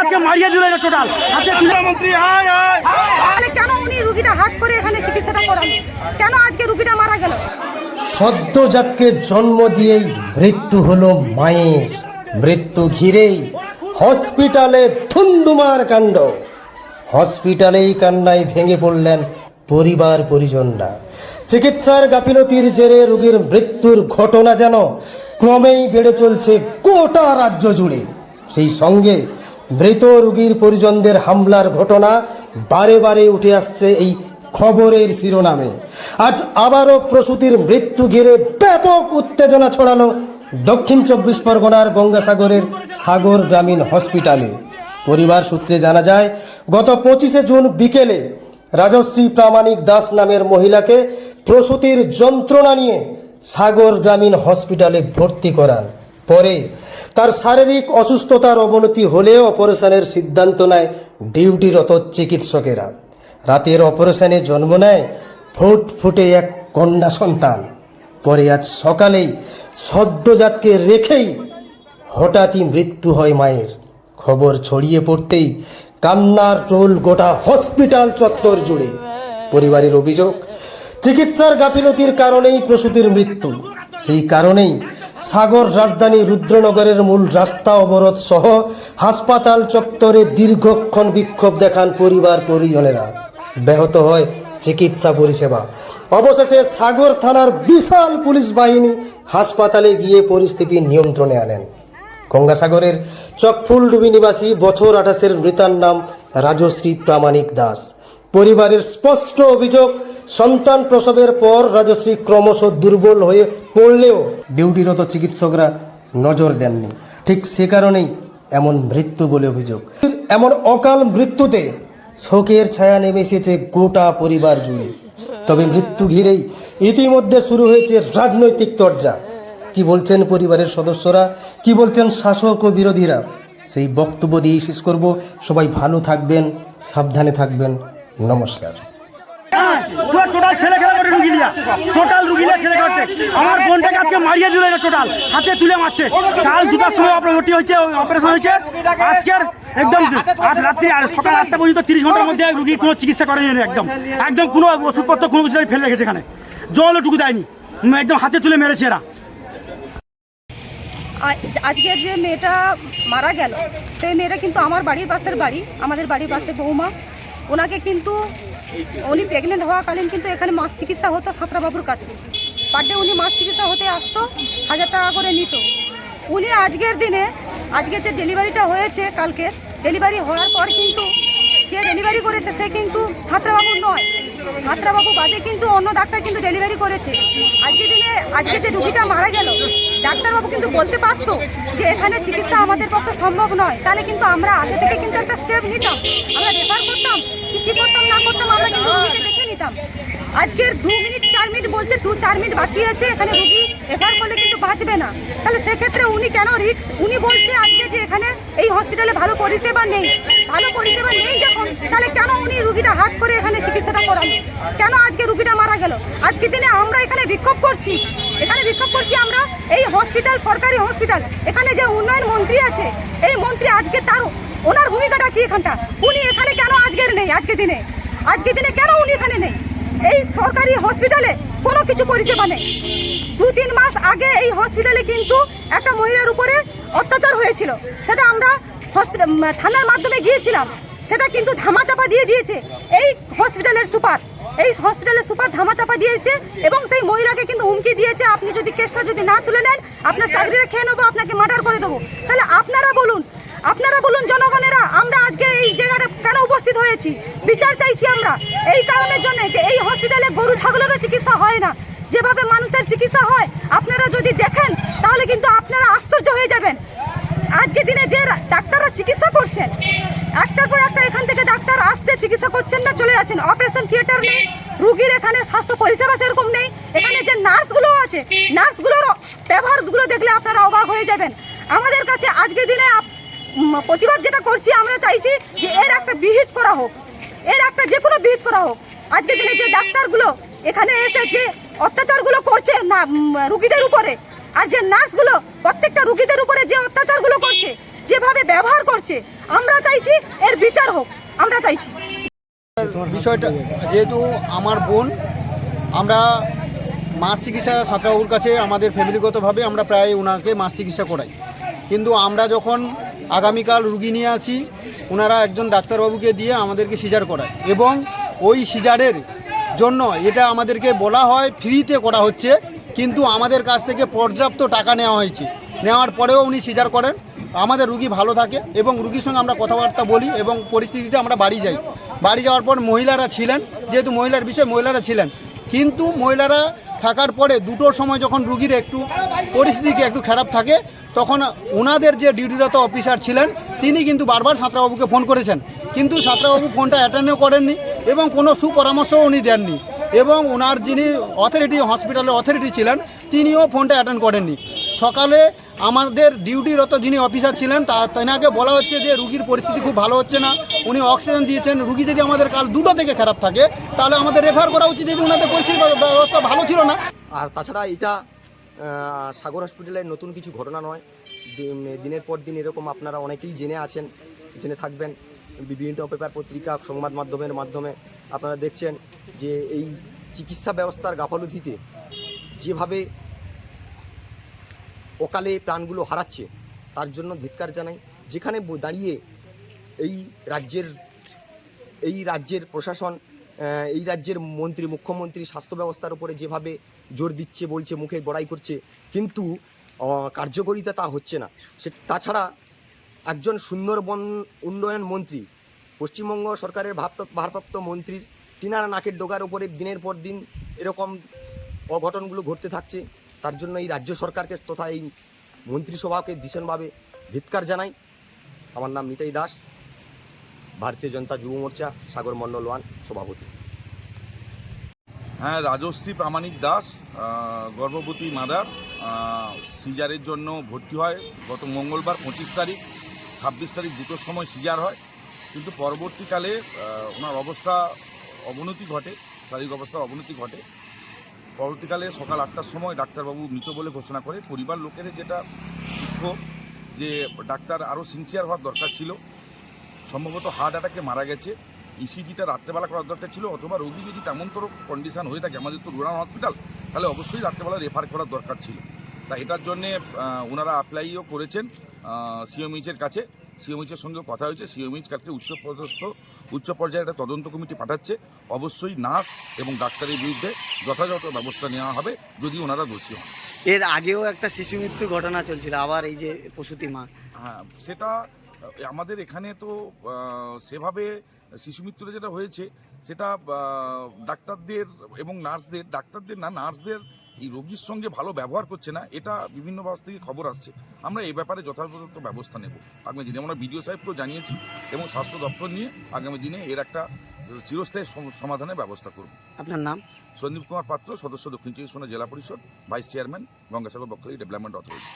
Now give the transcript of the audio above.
আজকে মারিয়ে দিল এটা টোটাল আজকে মুখ্যমন্ত্রী তাহলে কেন উনি রুগীটা হাত করে এখানে চিকিৎসাটা করান? কেন আজকে রুগীটা মারা গেল? সদ্যজাতকে জন্ম দিয়েই মৃত্যু হলো মায়ের। মৃত্যু ঘিরেই হসপিটালে ধুন্ধুমার কাণ্ড। হসপিটালেই কান্নায় ভেঙে পড়লেন পরিবার পরিজনরা। চিকিৎসার গাফিলতির জেরে রোগীর মৃত্যুর ঘটনা যেন ক্রমেই বেড়ে চলছে গোটা রাজ্য জুড়ে। সেই সঙ্গে মৃত রোগীর পরিজনদের হামলার ঘটনা বারে বারে উঠে আসছে এই খবরের শিরোনামে। আজ আবারও প্রসূতির মৃত্যু ঘিরে ব্যাপক উত্তেজনা ছড়ালো দক্ষিণ 24 পরগনার গঙ্গাসাগরের সাগর গ্রামীণ হসপিটালে। পরিবার সূত্রে জানা যায়, গত 25শে জুন বিকেলে রাজশ্রী প্রামাণিক দাস নামের মহিলাকে প্রসূতির যন্ত্রণা নিয়ে সাগর গ্রামীণ হসপিটালে ভর্তি করান। পরে তার শারীরিক অসুস্থতার অবনতি হলেও অপারেশনের সিদ্ধান্ত নেয় ডিউটিরত চিকিৎসকেরা। রাতের অপারেশনে জন্ম নেয় ফুটফুটে এক কন্যা সন্তান। পরে আজ সকালেই সদ্যজাতকে রেখেই হঠাৎই মৃত্যু হয় মায়ের। খবর ছড়িয়ে পড়তেই কান্নার রোল গোটা হসপিটাল চত্বর জুড়ে। পরিবারের অভিযোগ, চিকিৎসার গাফিলতির কারণেই প্রসূতির মৃত্যু। সেই কারণেই সাগর রাজধানী রুদ্রনগরের মূল রাস্তা অবরোধ সহ হাসপাতাল চত্বরে দীর্ঘক্ষণ বিক্ষোভ দেখান পরিবার পরিজনেরা। ব্যাহত হয় চিকিৎসা পরিষেবা। অবশেষে সাগর থানার বিশাল পুলিশ বাহিনী হাসপাতালে গিয়ে পরিস্থিতি নিয়ন্ত্রণে আনেন। গঙ্গাসাগরের চকফুলডুবি নিবাসী বছর 28-এর মৃতার নাম রাজশ্রী প্রামাণিক দাস। পরিবারের স্পষ্ট অভিযোগ, সন্তান প্রসবের পর রাজশ্রী ক্রমশ দুর্বল হয়ে পড়লেও ডিউটিরত চিকিৎসকরা নজর দেননি। ঠিক সে কারণেই এমন মৃত্যু বলে অভিযোগ। এমন অকাল মৃত্যুতে শোকের ছায়া নেমে এসেছে গোটা পরিবার জুড়ে। তবে মৃত্যু ঘিরেই ইতিমধ্যে শুরু হয়েছে রাজনৈতিক চর্চা। কি বলছেন পরিবারের সদস্যরা, কি বলছেন শাসক ও বিরোধীরা, সেই বক্তব্য দিয়ে শেষ করব। সবাই ভালো থাকবেন, সাবধানে থাকবেন। নমস্কার। টোটাল ছেলে খেলা করে রুগীলিয়া, টোটাল রুগীলিয়া ছেলে করতে আমার বোনটাকে আজকে মারিয়ে দিল এটা টোটাল হাতে তুলে মারছে। কাল 2টার সময় ওটি হয়েছে, অপারেশন হয়েছে। আজকের একদম আজ রাত্রি সকাল 8টা পর্যন্ত 30 ঘন্টার মধ্যে রুগীর কোনো চিকিৎসা করেনি। একদম একদম কোনো ওষুধপত্র কোনো কিছু ফেলে রেখেছে, এখানে জলটুকু দেয়নি, একদম হাতে তুলে মেরেছে এরা। আজকের যে মেয়েটা মারা গেল, সেই মেয়েটা কিন্তু আমার বাড়ির পাশের বাড়ি, আমাদের বাড়ির পাশে বৌমা। ওনাকে কিন্তু উনি প্রেগনেন্ট হওয়াকালীন কিন্তু এখানে মাস চিকিৎসা হতো সাঁতরাবাবুর কাছে। পার ডে উনি মাস চিকিৎসা হতে আসতো, 1000 টাকা করে নিত। উনি আজকের দিনে, আজকে যে ডেলিভারিটা হয়েছে, কালকে ডেলিভারি হওয়ার পর কিন্তু যে ডেলিভারি করেছে সে কিন্তু সাঁতরাবাবু নয়, সাঁতরাবাবু বাদে কিন্তু অন্য ডাক্তার কিন্তু ডেলিভারি করেছে। আজকের দিনে আজকে যে রুগীটা মারা গেল, ডাক্তারবাবু কিন্তু বলতে পারতো যে এখানে চিকিৎসা আমাদের পক্ষে সম্ভব নয়, তাহলে কিন্তু আমরা আগে থেকে কিন্তু একটা স্টেপ নিতাম, আমরা রেফার করতাম, কী করতাম না করতাম আমরা কিন্তু রুগীকে দেখে নিতাম। আজকের 2 মিনিট 4 মিনিট বলছে, 2-4 মিনিট বাকি আছে, এখানে রুগী রেফার করলে কিন্তু বাঁচবে না। তাহলে সেক্ষেত্রে উনি কেন রিস্ক? উনি বলছে আজকে যে এখানে এই হসপিটালে ভালো পরিষেবা নেই, ভালো পরিষেবা নেই যখন, তাহলে কেন উনি রুগীটা হাত করে এখানে চিকিৎসাটা করান? কেন আজকে রুগীটা মারা গেল? আজকে দিনে আমরা এখানে বিক্ষোভ করছি, আমরা এই হসপিটাল, সরকারি হসপিটাল, এখানে যে উন্নয়ন মন্ত্রী আছে, এই মন্ত্রী আজকে ওনার ভূমিকাটা কি এখানটা? উনি এখানে কেন আজকের নেই? আজকে দিনে কেন উনি এখানে নেই? এই সরকারি হসপিটালে কোনো কিছু পরিষেবা নেই। 2-3 মাস আগে এই হসপিটালে কিন্তু একটা মহিলার উপরে অত্যাচার হয়েছিল, সেটা আমরা থানার মাধ্যমে গিয়েছিলাম, সেটা কিন্তু ধামাচাপা দিয়ে দিয়েছে এই হসপিটালের সুপার। এই হসপিটালের সুপার ধামাচাপা দিয়েছে এবং সেই মহিলাকে কিন্তু হুমকি দিয়েছে, আপনি যদি কেসটা যদি না তুলে নেন আপনার চাকরিটা খেয়ে নেবো, আপনাকে মার্ডার করে দেবো। তাহলে আপনারা বলুন জনগণেরা, আমরা আজকে এই জায়গাটা কেন উপস্থিত হয়েছি? বিচার চাইছি আমরা এই কারণের জন্য যে এই হসপিটালে গরু ছাগলেরও চিকিৎসা হয় না, যেভাবে মানুষের চিকিৎসা হয় আপনারা যদি দেখেন তাহলে কিন্তু আপনারা আশ্চর্য হয়ে যাবেন। আজকে দিনে যে ডাক্তাররা চিকিৎসা করছেন, একটার পর একটা এখান থেকে ডাক্তার আসছে, চিকিৎসা করছেন না, চলে যাচ্ছেন। অপারেশন থিয়েটার নেই, রুগীর এখানে স্বাস্থ্য পরিষেবা সেরকম নেই। এখানে যে নার্সগুলো আছে, নার্সগুলোর ব্যবহারগুলো দেখলে আপনারা অবাক হয়ে যাবেন। আমাদের কাছে আজকে দিনে প্রতিবাদ যেটা করছি, আমরা চাইছি যে এর একটা বিহিত করা হোক, এর একটা যে কোনো বিহিত করা হোক। আজকে দিনে যে ডাক্তারগুলো এখানে এসে যে অত্যাচারগুলো করছে না রুগীদের উপরে, আর যে নার্সগুলো প্রত্যেকটা রুগীদের উপরে যে অত্যাচারগুলো করছে, যেভাবে ব্যবহার করছে, আমরা চাইছি এর বিচার হোক, আমরা চাইছি। বিষয়টা যেহেতু আমার বোন, আমরা মাছ চিকিৎসা সাঁতরাবাবুর কাছে আমাদের ফ্যামিলিগতভাবে আমরা প্রায় ওনাকে মাছ চিকিৎসা করাই, কিন্তু আমরা যখন আগামীকাল রুগী নিয়ে আসি ওনারা একজন ডাক্তারবাবুকে দিয়ে আমাদেরকে সিজার করায় এবং ওই সিজারের জন্য এটা আমাদেরকে বলা হয় ফ্রিতে করা হচ্ছে, কিন্তু আমাদের কাছ থেকে পর্যাপ্ত টাকা নেওয়া হয়েছে। নেওয়ার পরেও উনি সিজার করেন, আমাদের রুগী ভালো থাকে এবং রুগীর সঙ্গে আমরা কথাবার্তা বলি এবং পরিস্থিতিতে আমরা বাড়ি যাই। বাড়ি যাওয়ার পর মহিলারা ছিলেন, যেহেতু মহিলার বিষয় মহিলারা ছিলেন, কিন্তু মহিলারা থাকার পরে 2টোর সময় যখন রুগীর একটু পরিস্থিতি একটু খারাপ থাকে তখন ওনাদের যে ডিউটিরত অফিসার ছিলেন তিনি কিন্তু বারবার সাঁতরাবাবুকে ফোন করেছেন, কিন্তু সাঁতরাবাবু ফোনটা অ্যাটেন্ডও করেননি এবং কোনো সুপরামর্শও উনি দেননি এবং ওনার যিনি অথরিটি হসপিটালের অথরিটি ছিলেন তিনিও ফোনটা অ্যাটেন্ড করেননি। সকালে আমাদের ডিউটিরত যিনি অফিসার ছিলেন তেনাকে বলা হচ্ছে যে রুগীর পরিস্থিতি খুব ভালো হচ্ছে না, উনি অক্সিজেন দিয়েছেন, রুগী যদি আমাদের কাল 2টো থেকে খারাপ থাকে তাহলে আমাদের রেফার করা উচিত, যদি ওনাদের পরিস্থিতি ব্যবস্থা ভালো ছিল না। আর তাছাড়া এটা সাগর হসপিটালের নতুন কিছু ঘটনা নয়, দিনের পর দিন এরকম আপনারা অনেকেই জেনে থাকবেন, বিভিন্ন পেপার পত্রিকা সংবাদ মাধ্যমের মাধ্যমে আপনারা দেখছেন যে এই চিকিৎসা ব্যবস্থার গাফলতিতে যেভাবে অকালে প্রাণগুলো হারাচ্ছে তার জন্য ধিক্কার জানাই। যেখানে দাঁড়িয়ে এই রাজ্যের প্রশাসন, এই রাজ্যের মন্ত্রী, মুখ্যমন্ত্রী স্বাস্থ্য ব্যবস্থার উপরে যেভাবে জোর দিচ্ছে, বলছে, মুখে বড়াই করছে, কিন্তু কার্যকরিতা তা হচ্ছে না। তাছাড়া একজন সুন্দরবন উন্নয়ন মন্ত্রী, পশ্চিমবঙ্গ সরকারের ভারপ্রাপ্ত মন্ত্রীর তিনারা নাকের ডোগার উপরে দিনের পর দিন এরকম অঘটনগুলো ঘটতে থাকছে। তার জন্য এই রাজ্য সরকারকে তথা এই মন্ত্রিসভাকে ভীষণভাবে ধিক্কার জানাই। আমার নাম নিতাই দাস, ভারতীয় জনতা যুব মোর্চা সাগর মন্ডল 1 সভাপতি। হ্যাঁ, রাজশ্রী প্রামাণিক দাস, গর্ভবতী মাদার, সিজারের জন্য ভর্তি হয় গত মঙ্গলবার 25 তারিখ, 26 তারিখ 2টোর সময় সিজার হয়, কিন্তু পরবর্তীকালে ওনার অবস্থা অবনতি ঘটে, শারীরিক অবস্থার অবনতি ঘটে। পরবর্তীকালে সকাল 8টার সময় ডাক্তারবাবু মৃত বলে ঘোষণা করে। পরিবার লোকের যেটা দুঃখ যে ডাক্তার আরও সিনসিয়ার হওয়ার দরকার ছিল, সম্ভবত হার্ট অ্যাটাকে মারা গেছে। ইসিজিটা রাত্রেবেলা করার দরকার ছিল, অথবা রোগী যদি তেমনতর কন্ডিশন হয়ে থাকে, আমাদের তো রুরাল হসপিটাল, তাহলে অবশ্যই রাত্রেবেলা রেফার করার দরকার ছিল। তা এটার জন্যে ওনারা অ্যাপ্লাইও করেছেন সিওমইচের কাছে, সিওমইচের সঙ্গেও কথা হয়েছে। সিওমইচ কালকে উচ্চ পর্যায়ে একটা তদন্ত কমিটি পাঠাচ্ছে। অবশ্যই নার্স এবং ডাক্তারের বিরুদ্ধে যথাযথ ব্যবস্থা নেওয়া হবে যদি ওনারা দোষী হন। এর আগেও একটা শিশু মৃত্যুর ঘটনা চলছিল, আবার এই যে প্রসূতি মা। হ্যাঁ, সেটা আমাদের এখানে তো সেভাবে শিশু মৃত্যুটা যেটা হয়েছে সেটা ডাক্তারদের এবং নার্সদের, ডাক্তারদের না নার্সদের এই রোগীর সঙ্গে ভালো ব্যবহার করছে না, এটা বিভিন্ন ব্যবস্থা থেকে খবর আসছে। আমরা এই ব্যাপারে যথাযথ ব্যবস্থা নেব আগামী দিনে। আমরা বিডিও সাহেবকেও জানিয়েছি এবং স্বাস্থ্য দপ্তর নিয়ে আগামী দিনে এর একটা চিরস্থায়ী সমাধানের ব্যবস্থা করব। আপনার নাম? সন্দীপ কুমার পাত্র, সদস্য দক্ষিণ চব্বিশ পরগনা জেলা পরিষদ, vice chairman, Gangasagar Bakkhali development authority.